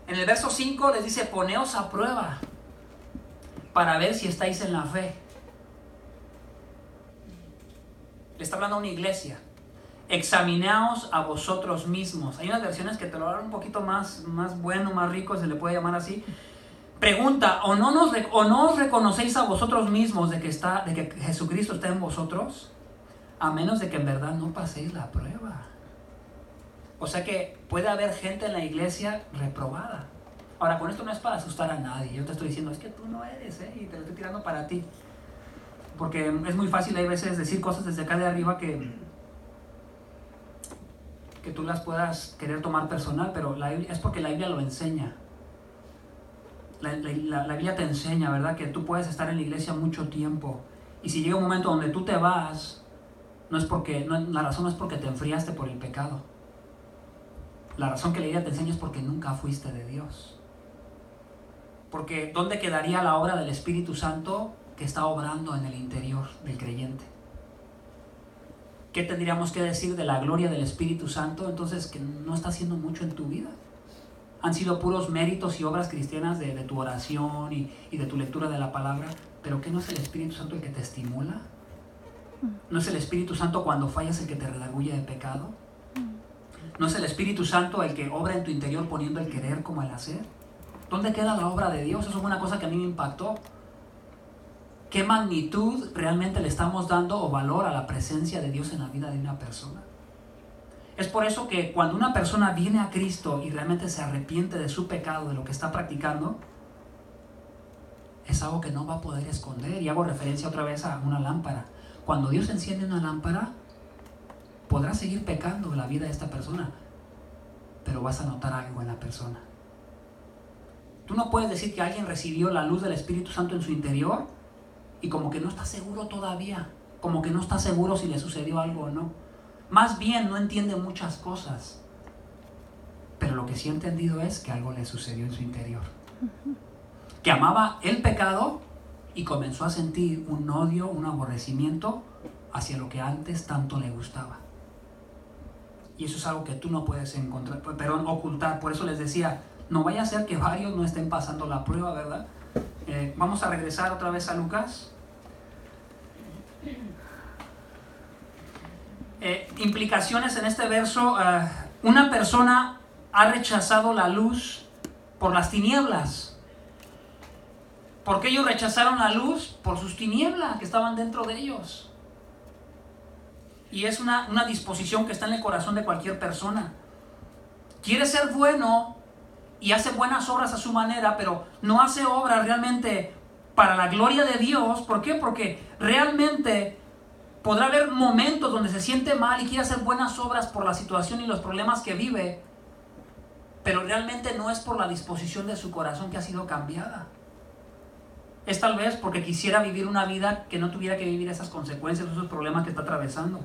En el verso 5 les dice, poneos a prueba para ver si estáis en la fe. Le está hablando a una iglesia. Examinaos a vosotros mismos. Hay unas versiones que te lo dan un poquito más bueno, más rico, se le puede llamar así. Pregunta, ¿o no os reconocéis a vosotros mismos de que Jesucristo está en vosotros? A menos de que en verdad no paséis la prueba. O sea que puede haber gente en la iglesia reprobada. Ahora, con esto no es para asustar a nadie. Yo te estoy diciendo, es que tú no eres, y te lo estoy tirando para ti. Porque es muy fácil, hay veces, decir cosas desde acá de arriba que tú las puedas querer tomar personal, pero es porque la Biblia lo enseña. La Biblia te enseña, ¿verdad? Que tú puedes estar en la iglesia mucho tiempo. Y si llega un momento donde tú te vas, la razón no es porque te enfriaste por el pecado. La razón que la Biblia te enseña es porque nunca fuiste de Dios. Porque ¿dónde quedaría la obra del Espíritu Santo que está obrando en el interior del creyente? ¿Qué tendríamos que decir de la gloria del Espíritu Santo? Entonces, que no está haciendo mucho en tu vida. Han sido puros méritos y obras cristianas de tu oración y de tu lectura de la palabra, pero ¿qué no es el Espíritu Santo el que te estimula? ¿No es el Espíritu Santo cuando fallas el que te redarguye de pecado? ¿No es el Espíritu Santo el que obra en tu interior poniendo el querer como el hacer? ¿Dónde queda la obra de Dios? Eso es una cosa que a mí me impactó. ¿Qué magnitud realmente le estamos dando o valor a la presencia de Dios en la vida de una persona? Es por eso que cuando una persona viene a Cristo y realmente se arrepiente de su pecado, de lo que está practicando, es algo que no va a poder esconder. Y hago referencia otra vez a una lámpara. Cuando Dios enciende una lámpara, podrás seguir pecando en la vida de esta persona, pero vas a notar algo en la persona. Tú no puedes decir que alguien recibió la luz del Espíritu Santo en su interior y como que no está seguro todavía, como que no está seguro si le sucedió algo o no. Más bien no entiende muchas cosas, pero lo que sí ha entendido es que algo le sucedió en su interior. Que amaba el pecado y comenzó a sentir un odio, un aborrecimiento hacia lo que antes tanto le gustaba. Y eso es algo que tú no puedes ocultar. Por eso les decía, no vaya a ser que varios no estén pasando la prueba, ¿verdad? Vamos a regresar otra vez a Lucas. Implicaciones en este verso. Una persona ha rechazado la luz por las tinieblas. ¿Por qué ellos rechazaron la luz? Por sus tinieblas que estaban dentro de ellos. Y es una disposición que está en el corazón de cualquier persona. Quiere ser bueno y hace buenas obras a su manera, pero no hace obras realmente para la gloria de Dios. ¿Por qué? Porque realmente podrá haber momentos donde se siente mal y quiere hacer buenas obras por la situación y los problemas que vive, pero realmente no es por la disposición de su corazón que ha sido cambiada. Es tal vez porque quisiera vivir una vida que no tuviera que vivir esas consecuencias, esos problemas que está atravesando.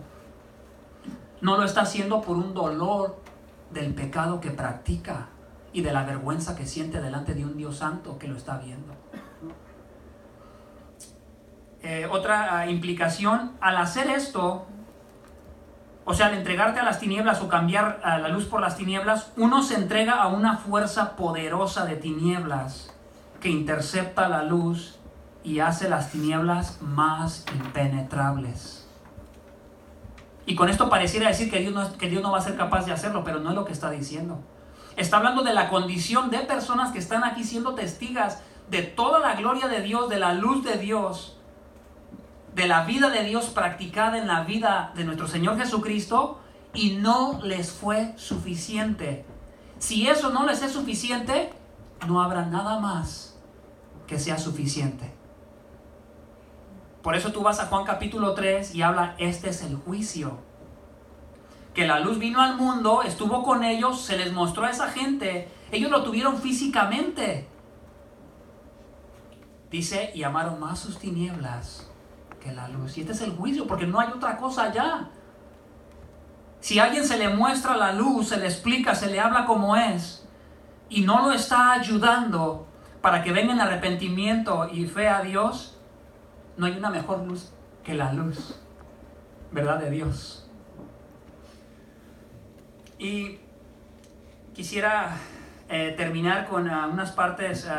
No lo está haciendo por un dolor del pecado que practica y de la vergüenza que siente delante de un Dios santo que lo está viendo. Otra implicación, al hacer esto, o sea, al entregarte a las tinieblas o cambiar a la luz por las tinieblas, uno se entrega a una fuerza poderosa de tinieblas que intercepta la luz y hace las tinieblas más impenetrables. Y con esto pareciera decir que Dios no va a ser capaz de hacerlo, pero no es lo que está diciendo. Está hablando de la condición de personas que están aquí siendo testigas de toda la gloria de Dios, de la luz de Dios, de la vida de Dios practicada en la vida de nuestro Señor Jesucristo, y no les fue suficiente. Si eso no les es suficiente, no habrá nada más que sea suficiente. Por eso tú vas a Juan capítulo 3 y habla, este es el juicio. Que la luz vino al mundo, estuvo con ellos, se les mostró a esa gente, ellos lo tuvieron físicamente. Dice, y amaron más sus tinieblas que la luz. Y este es el juicio, porque no hay otra cosa allá. Si a alguien se le muestra la luz, se le explica, se le habla como es, y no lo está ayudando para que venga en arrepentimiento y fe a Dios, no hay una mejor luz que la luz, ¿verdad? De Dios. Y quisiera terminar con unas partes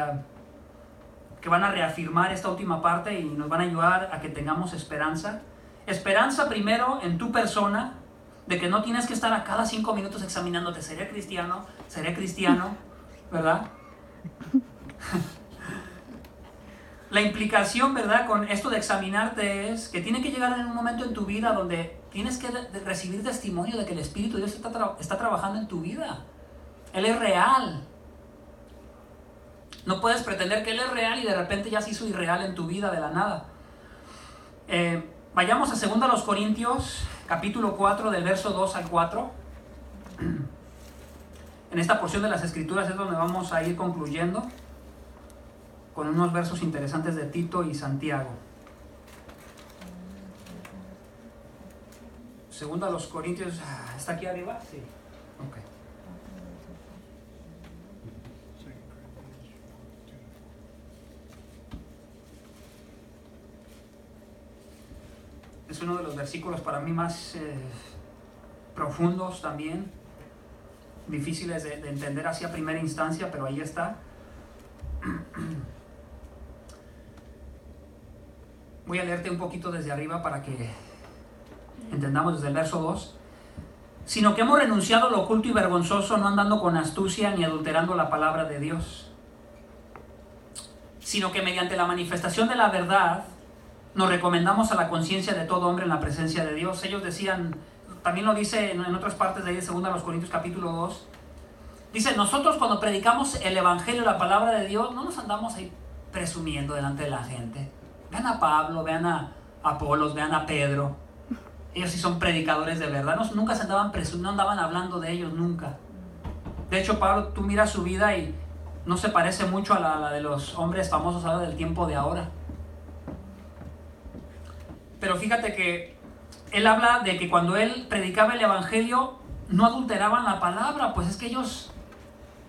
que van a reafirmar esta última parte y nos van a ayudar a que tengamos esperanza. Esperanza primero en tu persona, de que no tienes que estar a cada 5 minutos examinándote, ¿seré cristiano? ¿Seré cristiano? ¿Verdad? La implicación, ¿verdad?, con esto de examinarte es que tiene que llegar en un momento en tu vida donde tienes que recibir testimonio de que el Espíritu de Dios está trabajando en tu vida. Él es real. No puedes pretender que Él es real y de repente ya se hizo irreal en tu vida de la nada. Vayamos a 2 Corintios, capítulo 4, del verso 2 al 4. En esta porción de las Escrituras es donde vamos a ir concluyendo con unos versos interesantes de Tito y Santiago. 2 Corintios, ¿está aquí arriba? Sí. Ok. Es uno de los versículos para mí más profundos también, difíciles de entender así a primera instancia, pero ahí está. Voy a leerte un poquito desde arriba para que entendamos desde el verso 2. Sino que hemos renunciado a lo oculto y vergonzoso, no andando con astucia ni adulterando la palabra de Dios, sino que mediante la manifestación de la verdad nos recomendamos a la conciencia de todo hombre en la presencia de Dios. Ellos decían, también lo dice en otras partes de ahí de 2 Corintios capítulo 2, dice, nosotros cuando predicamos el evangelio, la palabra de Dios, no nos andamos ahí presumiendo delante de la gente. Vean a Pablo, vean a Apolos, vean a Pedro. Ellos sí son predicadores de verdad. Nunca se andaban presumiendo, no andaban hablando de ellos, nunca. De hecho, Pablo, tú miras su vida y no se parece mucho a la de los hombres famosos ahora del tiempo de ahora. Pero fíjate que él habla de que cuando él predicaba el evangelio no adulteraban la palabra, pues es que ellos,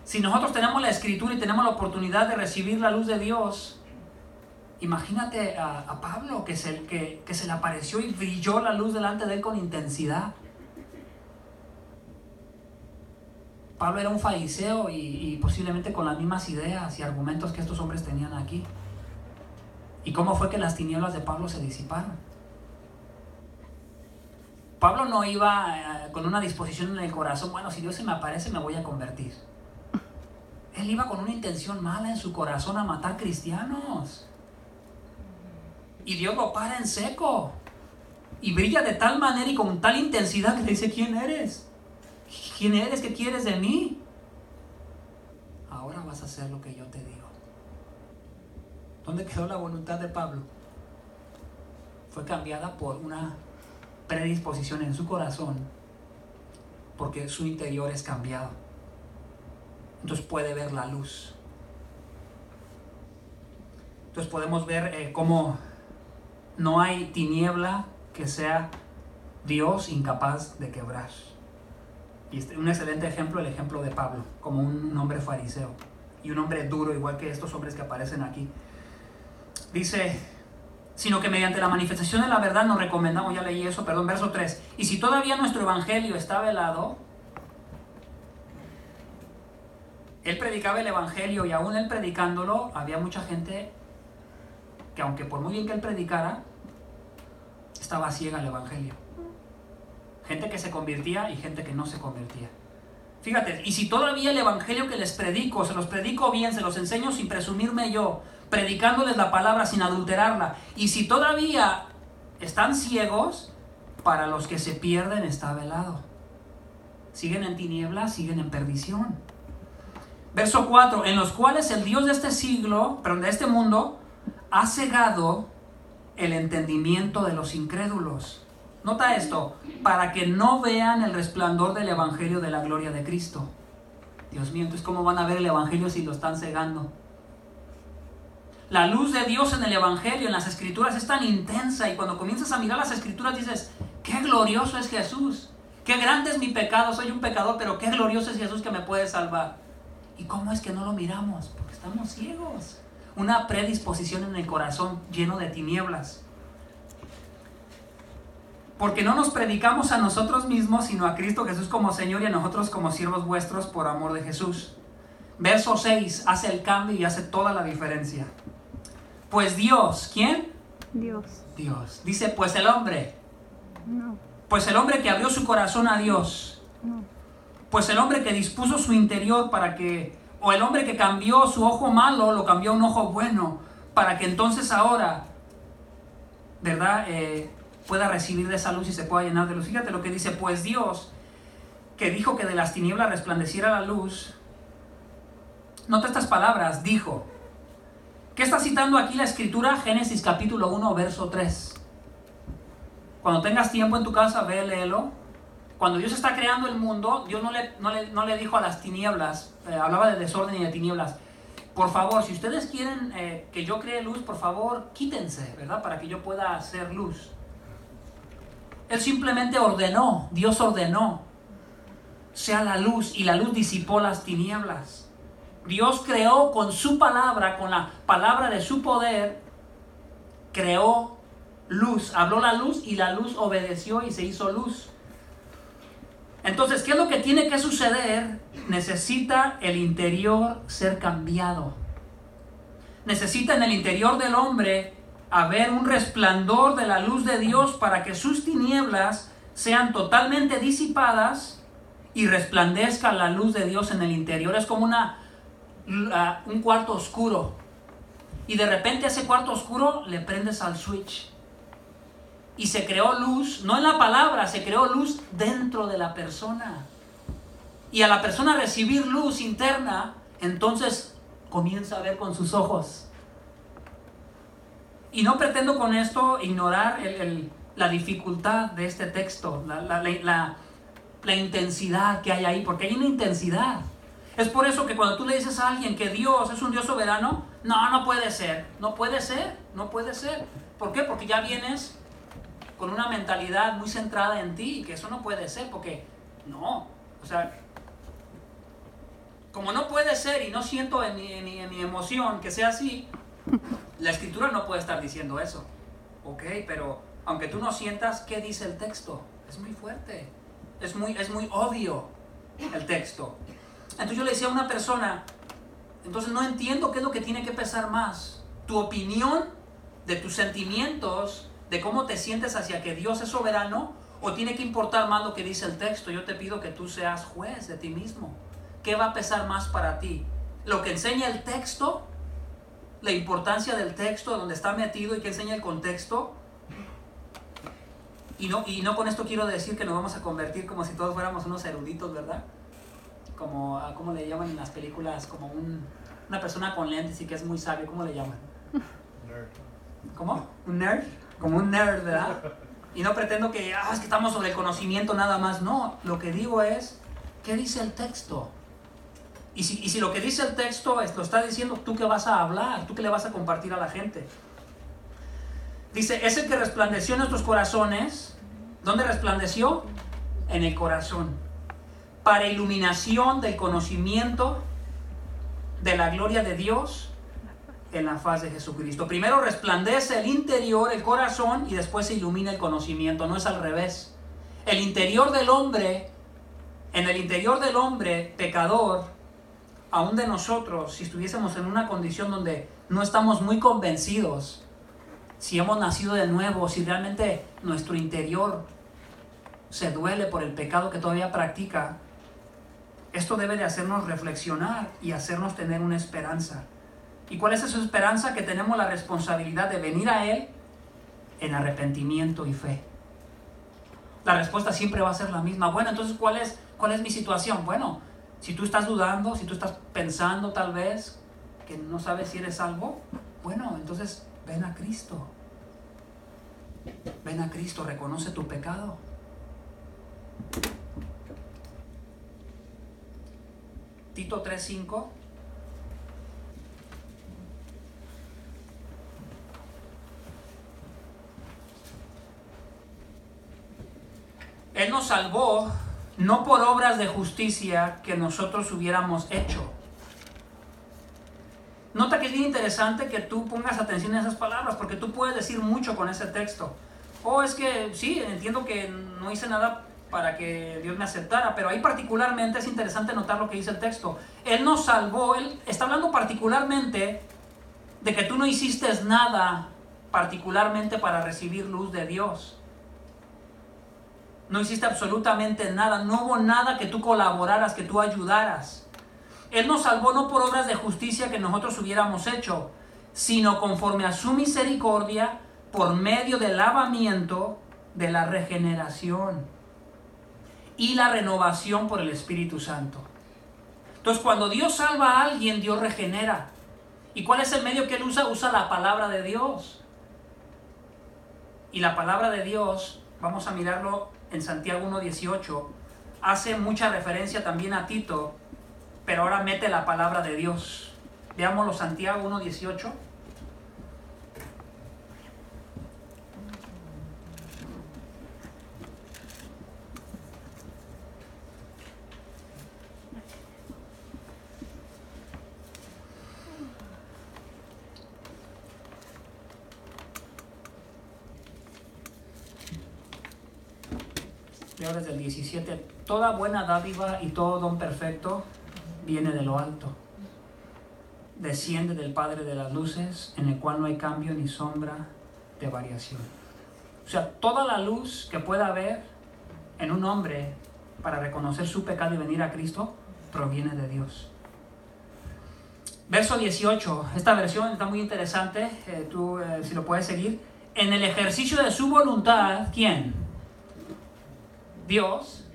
si nosotros tenemos la escritura y tenemos la oportunidad de recibir la luz de Dios, imagínate a Pablo que se le apareció y brilló la luz delante de él con intensidad. Pablo era un fariseo y posiblemente con las mismas ideas y argumentos que estos hombres tenían aquí. ¿Y cómo fue que las tinieblas de Pablo se disiparon? Pablo no iba con una disposición en el corazón, bueno, si Dios se me aparece me voy a convertir. Él iba con una intención mala en su corazón a matar cristianos. Y Dios lo para en seco. Y brilla de tal manera y con tal intensidad que le dice, ¿quién eres? ¿Quién eres? ¿Qué quieres de mí? Ahora vas a hacer lo que yo te digo. ¿Dónde quedó la voluntad de Pablo? Fue cambiada por una predisposición en su corazón, porque su interior es cambiado. Entonces puede ver la luz. Entonces podemos ver cómo no hay tiniebla que sea Dios incapaz de quebrar. Y un excelente ejemplo, el ejemplo de Pablo, como un hombre fariseo y un hombre duro, igual que estos hombres que aparecen aquí. Dice, sino que mediante la manifestación de la verdad nos recomendamos, ya leí eso, perdón, verso 3. Y si todavía nuestro evangelio está velado, él predicaba el evangelio y aún él predicándolo, había mucha gente que aunque por muy bien que él predicara, estaba ciega al evangelio. Gente que se convertía y gente que no se convertía. Fíjate, y si todavía el evangelio que les predico, se los predico bien, se los enseño sin presumirme yo, predicándoles la palabra sin adulterarla, y si todavía están ciegos, para los que se pierden está velado. siguen en tinieblas, siguen en perdición. Verso 4, en los cuales el Dios de este siglo, perdón, de este mundo, ha cegado el entendimiento de los incrédulos. Nota esto, para que no vean el resplandor del evangelio de la gloria de Cristo. Dios mío, entonces ¿cómo van a ver el evangelio si lo están cegando? La luz de Dios en el evangelio, en las escrituras, es tan intensa, y cuando comienzas a mirar las escrituras dices, qué glorioso es Jesús, qué grande es mi pecado, soy un pecador, pero qué glorioso es Jesús que me puede salvar. ¿Y cómo es que no lo miramos? Porque estamos ciegos. Una predisposición en el corazón lleno de tinieblas. Porque no nos predicamos a nosotros mismos, sino a Cristo Jesús como Señor y a nosotros como siervos vuestros por amor de Jesús. Verso 6 hace el cambio y hace toda la diferencia. Pues Dios, ¿quién? Dios. Dios. Dice, pues el hombre. No. Pues el hombre que abrió su corazón a Dios. No. Pues el hombre que dispuso su interior para que, o el hombre que cambió su ojo malo, lo cambió a un ojo bueno, para que entonces ahora, ¿verdad? Pueda recibir de esa luz y se pueda llenar de luz. Fíjate lo que dice, pues Dios, que dijo que de las tinieblas resplandeciera la luz. Nota estas palabras, dijo. ¿Qué está citando aquí la escritura? Génesis capítulo 1, verso 3. Cuando tengas tiempo en tu casa, ve, léelo. Cuando Dios está creando el mundo, Dios no le dijo a las tinieblas, hablaba de desorden y de tinieblas, por favor, si ustedes quieren que yo cree luz, por favor, quítense, ¿verdad? Para que yo pueda hacer luz. Él simplemente ordenó, Dios ordenó, sea la luz, y la luz disipó las tinieblas. Dios creó con su palabra, con la palabra de su poder, creó luz, habló la luz y la luz obedeció y se hizo luz. Entonces, ¿qué es lo que tiene que suceder? Necesita el interior ser cambiado. Necesita en el interior del hombre haber un resplandor de la luz de Dios para que sus tinieblas sean totalmente disipadas y resplandezca la luz de Dios en el interior. Es como un cuarto oscuro, y de repente a ese cuarto oscuro le prendes al switch y se creó luz, no en la palabra, se creó luz dentro de la persona, y a la persona recibir luz interna, entonces comienza a ver con sus ojos. Y no pretendo con esto ignorar la dificultad de este texto, la intensidad que hay ahí, porque hay una intensidad. Es por eso que cuando tú le dices a alguien que Dios es un Dios soberano, no puede ser, no puede ser, no puede ser. ¿Por qué? Porque ya vienes con una mentalidad muy centrada en ti, y que eso no puede ser, porque no, o sea, como no puede ser y no siento en mi emoción que sea así, la escritura no puede estar diciendo eso. Ok, pero aunque tú no sientas, ¿qué dice el texto? Es muy fuerte, es muy obvio el texto. Entonces yo le decía a una persona, entonces no entiendo qué es lo que tiene que pesar más, tu opinión de tus sentimientos, de cómo te sientes hacia que Dios es soberano, o tiene que importar más lo que dice el texto. Yo te pido que tú seas juez de ti mismo. ¿Qué va a pesar más para ti? ¿Lo que enseña el texto? ¿La importancia del texto, donde está metido y que enseña el contexto? Y no con esto quiero decir que nos vamos a convertir como si todos fuéramos unos eruditos, ¿verdad? Como, ¿cómo le llaman en las películas? Como una persona con lentes y que es muy sabio, ¿cómo le llaman? Nerd. ¿Cómo? ¿Un nerd? Como un nerd, ¿verdad? Y no pretendo que, es que estamos sobre el conocimiento nada más. No, lo que digo es, ¿qué dice el texto? Y si lo que dice el texto lo está diciendo, ¿tú qué vas a hablar? ¿Tú qué le vas a compartir a la gente? Dice, es el que resplandeció en nuestros corazones. ¿Dónde resplandeció? En el corazón. Para iluminación del conocimiento de la gloria de Dios en la faz de Jesucristo. Primero resplandece el interior, el corazón, y después se ilumina el conocimiento. No es al revés. El interior del hombre, en el interior del hombre pecador, aún de nosotros, si estuviésemos en una condición donde no estamos muy convencidos si hemos nacido de nuevo, si realmente nuestro interior se duele por el pecado que todavía practica, esto debe de hacernos reflexionar y hacernos tener una esperanza. ¿Y cuál es esa esperanza? Que tenemos la responsabilidad de venir a Él en arrepentimiento y fe. La respuesta siempre va a ser la misma. Bueno, entonces, ¿cuál ¿Cuál es mi situación? Bueno, si tú estás dudando, si tú estás pensando tal vez que no sabes si eres salvo, bueno, entonces ven a Cristo. Ven a Cristo, reconoce tu pecado. Tito 3:5. Él nos salvó no por obras de justicia que nosotros hubiéramos hecho. Nota que es bien interesante que tú pongas atención a esas palabras, porque tú puedes decir mucho con ese texto. Es que sí, entiendo que no hice nada para que Dios me aceptara, pero ahí particularmente es interesante notar lo que dice el texto. Él nos salvó, Él está hablando particularmente de que tú no hiciste nada particularmente para recibir luz de Dios. No hiciste absolutamente nada, no hubo nada que tú colaboraras, que tú ayudaras. Él nos salvó no por obras de justicia que nosotros hubiéramos hecho, sino conforme a su misericordia, por medio del lavamiento de la regeneración y la renovación por el Espíritu Santo. Entonces, cuando Dios salva a alguien, Dios regenera. ¿Y cuál es el medio que Él usa? Usa la palabra de Dios. Y la palabra de Dios, vamos a mirarlo en Santiago 1:18, hace mucha referencia también a Tito, pero ahora mete la palabra de Dios. Veámoslo, Santiago 1:18. Leo desde el 17. Toda buena dádiva y todo don perfecto viene de lo alto. Desciende del Padre de las luces, en el cual no hay cambio ni sombra de variación. O sea, toda la luz que pueda haber en un hombre para reconocer su pecado y venir a Cristo, proviene de Dios. Verso 18, esta versión está muy interesante, si lo puedes seguir. En el ejercicio de su voluntad, ¿quién? Dios.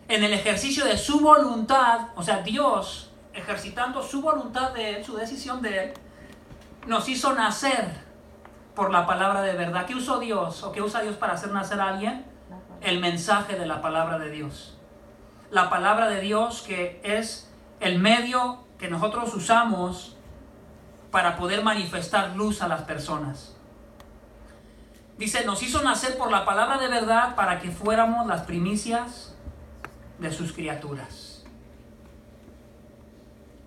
En el ejercicio de su voluntad, o sea, Dios ejercitando su voluntad de Él, su decisión de Él, nos hizo nacer por la palabra de verdad. ¿Qué usó Dios o qué usa Dios para hacer nacer a alguien? El mensaje de la palabra de Dios. La palabra de Dios, que es el medio que nosotros usamos para poder manifestar luz a las personas. Dice, nos hizo nacer por la palabra de verdad para que fuéramos las primicias de sus criaturas.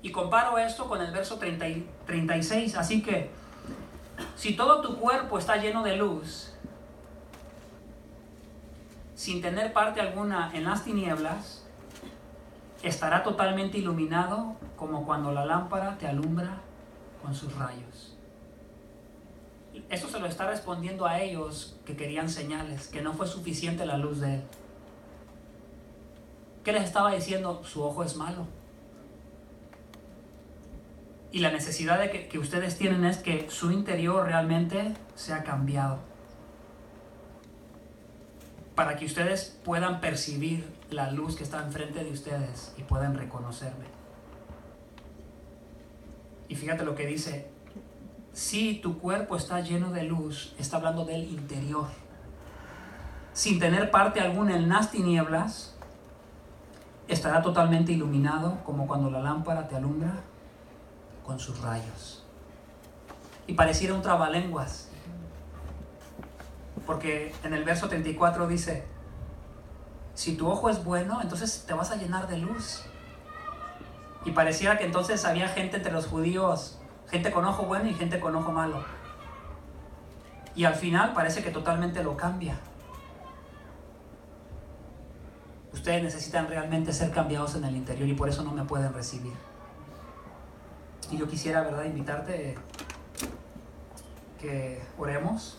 Y comparo esto con el verso 36. Así que, si todo tu cuerpo está lleno de luz, sin tener parte alguna en las tinieblas, estará totalmente iluminado como cuando la lámpara te alumbra con sus rayos. Esto se lo está respondiendo a ellos que querían señales, que no fue suficiente la luz de Él. ¿Qué les estaba diciendo? Su ojo es malo. Y la necesidad de que ustedes tienen es que su interior realmente sea cambiado, para que ustedes puedan percibir la luz que está enfrente de ustedes y puedan reconocerme. Y fíjate lo que dice. Si tu cuerpo está lleno de luz, está hablando del interior, sin tener parte alguna en las tinieblas, estará totalmente iluminado como cuando la lámpara te alumbra con sus rayos. Y pareciera un trabalenguas, porque en el verso 34 dice, si tu ojo es bueno, entonces te vas a llenar de luz. Y pareciera que entonces había gente entre los judíos, gente con ojo bueno y gente con ojo malo. Y al final parece que totalmente lo cambia. Ustedes necesitan realmente ser cambiados en el interior y por eso no me pueden recibir. Y yo quisiera, ¿verdad?, invitarte que oremos.